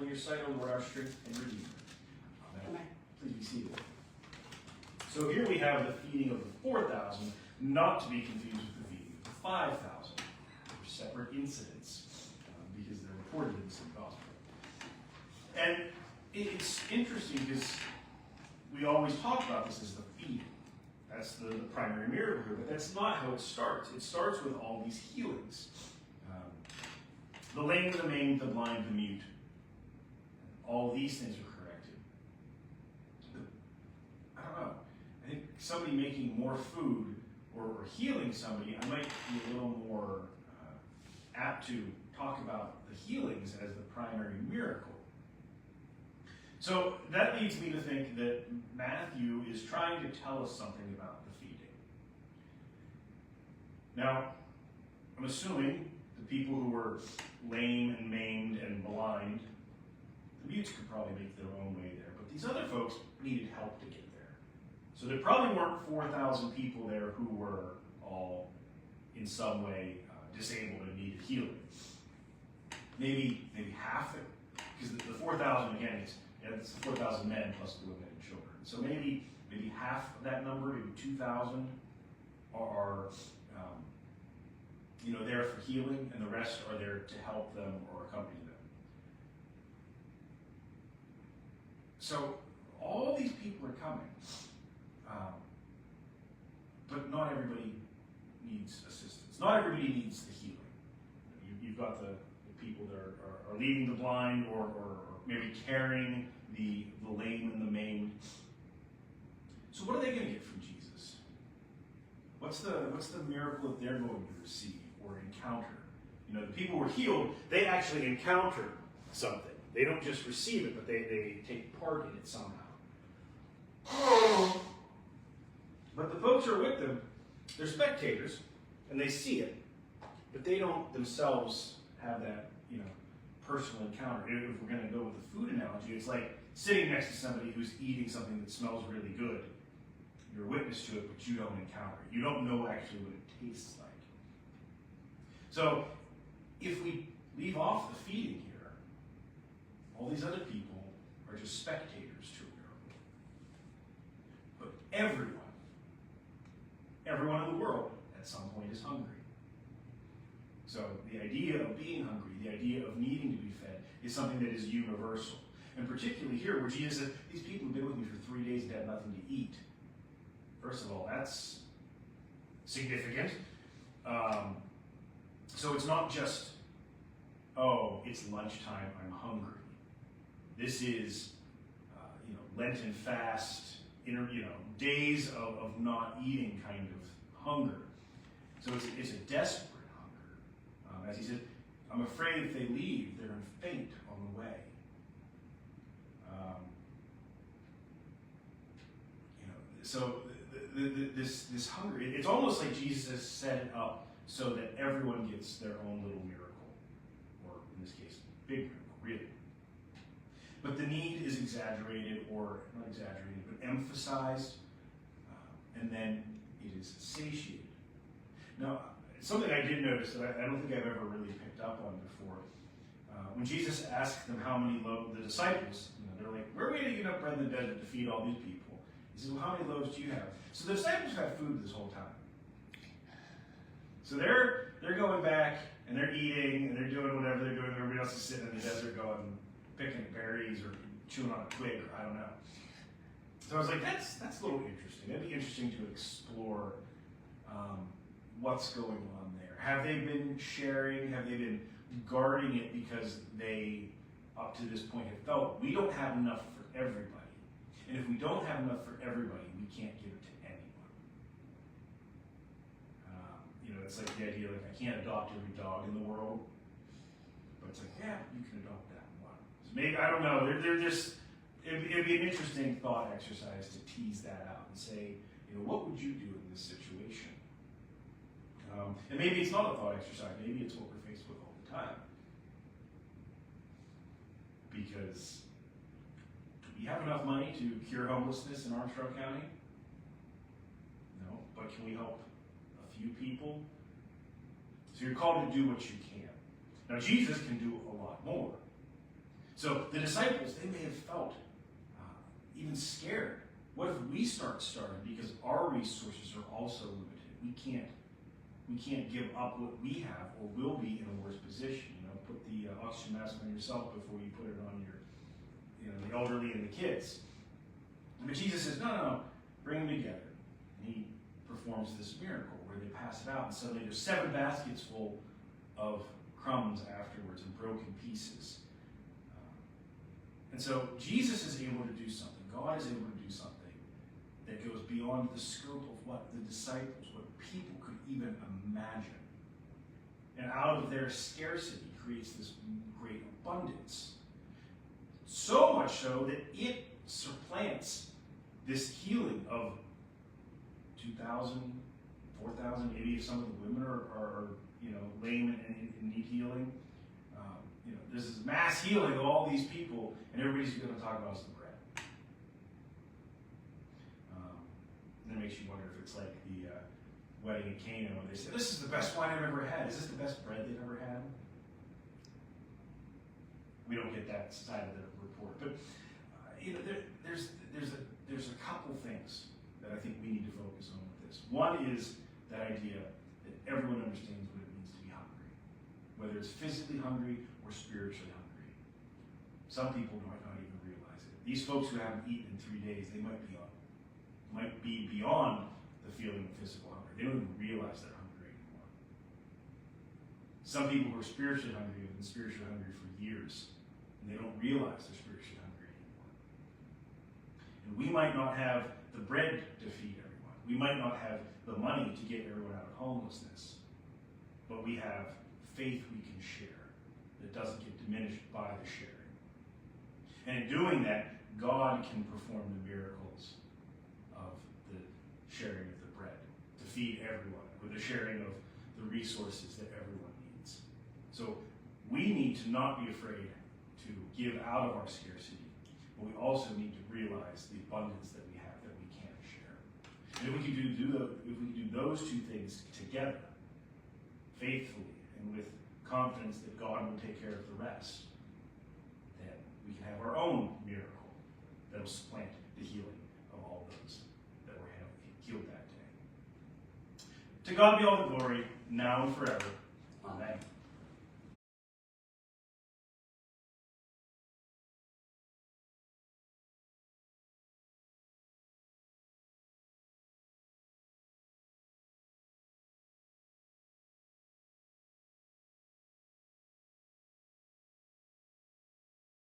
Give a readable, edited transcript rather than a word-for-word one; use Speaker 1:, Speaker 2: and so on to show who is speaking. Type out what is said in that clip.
Speaker 1: on your side, O Lord, our strength and redeemer. Amen. Please be seated. So here we have the feeding of the 4,000, not to be confused with the feeding of the 5,000. They're separate incidents because they're reported in the same gospel. And it's interesting because we always talk about this as the feeding. That's the primary miracle here, but that's not how it starts. It starts with all these healings. The lame, the maimed, the blind, the mute. All these things are corrected. I don't know. I think somebody making more food or healing somebody, I might be a little more apt to talk about the healings as the primary miracle. So that leads me to think that Matthew is trying to tell us something about the feeding. Now, I'm assuming the people who were lame and maimed and blind, the mutes could probably make their own way there, but these other folks needed help to get there. So there probably weren't 4,000 people there who were all in some way disabled and needed healing. Maybe half it, because the 4,000 again it's the 4,000 men plus the women and children. So maybe half of that number, maybe 2,000, are there for healing, and the rest are there to help them or accompany them. So all these people are coming, but not everybody needs assistance. Not everybody needs the healing. You've got the people that are leading the blind or maybe carrying the lame and the maimed. So what are they going to get from Jesus? What's the miracle that they're going to receive or encounter? The people who are healed, they actually encounter something. They don't just receive it, but they take part in it somehow. But the folks who are with them, they're spectators, and they see it, but they don't themselves have that, personal encounter. If we're going to go with the food analogy, it's like sitting next to somebody who's eating something that smells really good. You're a witness to it, but you don't encounter it. You don't know actually what it tastes like. So, if we leave off the feeding here, all these other people are just spectators to a miracle. But everyone in the world at some point is hungry. So the idea of being hungry, the idea of needing to be fed, is something that is universal. And particularly here, where Jesus says, these people have been with me for 3 days and had nothing to eat. First of all, that's significant. So it's not just, it's lunchtime, I'm hungry. This is, Lenten fast, days of not eating kind of hunger. So it's a desperate hunger. As he said, I'm afraid if they leave, they're going to faint on the way. So this hunger, it's almost like Jesus has set it up so that everyone gets their own little miracle, or in this case, big miracle, really. But the need is exaggerated, or not exaggerated, but emphasized, and then it is satiated. Now, something I did notice that I don't think I've ever really picked up on before. When Jesus asked them how many loaves, the disciples, they're like, where are we going to get enough bread in the desert to feed all these people? He says, well, how many loaves do you have? So the disciples have food this whole time. So they're going back, and they're eating, and they're doing whatever they're doing. Everybody else is sitting in the desert going, picking berries or chewing on a twig, or I don't know. So I was like, that's a little interesting. That'd be interesting to explore what's going on there. Have they been sharing? Have they been guarding it because they, up to this point, have felt we don't have enough for everybody? And if we don't have enough for everybody, we can't give it to anyone. It's like the idea, like, I can't adopt every dog in the world. But it's like, yeah, you can adopt that one. So maybe, I don't know, it'd be an interesting thought exercise to tease that out and say, what would you do in this situation? And maybe it's not a thought exercise, maybe it's what we're faced with all the time. Because do we have enough money to cure homelessness in Armstrong County? No, but can we help a few people? So you're called to do what you can. Now Jesus can do a lot more. So the disciples, they may have felt even scared. What if we start starving because our resources are also limited? We can't give up what we have, or will be in a worse position. Put the oxygen mask on yourself before you put it on the elderly and the kids. But Jesus says, no, bring them together. And he performs this miracle where they pass it out, and suddenly there's 7 baskets full of crumbs afterwards and broken pieces. And so Jesus is able to do something. God is able to do something that goes beyond the scope of what the disciples, what people could even imagine. And out of their scarcity creates this great abundance. So much so that it supplants this healing of 2,000, 4,000, maybe if some of the women are lame and need healing. This is mass healing of all these people, and everybody's going to talk about is the bread. And it makes you wonder if it's like the wedding in Cana when they say, "This is the best wine I've ever had." Is this the best bread they've ever had? We don't get that side of the report, but there's a couple things that I think we need to focus on with this. One is that idea that everyone understands what it means to be hungry, whether it's physically hungry or spiritually hungry. Some people might not even realize it. These folks who haven't eaten in 3 days, they might be beyond the feeling of physical hunger. They don't even realize they're hungry anymore. Some people who are spiritually hungry have been spiritually hungry for years, and they don't realize they're spiritually hungry anymore. And we might not have the bread to feed everyone. We might not have the money to get everyone out of homelessness, but we have faith we can share that doesn't get diminished by the sharing. And in doing that, God can perform the miracles of the sharing of the bread to feed everyone, or the sharing of the resources that everyone needs. So we need to not be afraid to give out of our scarcity, but we also need to realize the abundance that we have that we can share. And if we can do those two things together, faithfully and with confidence that God will take care of the rest, then we can have our own miracle that will supplant the healing of all those that were healed that day. To God be all the glory, now and forever. Amen.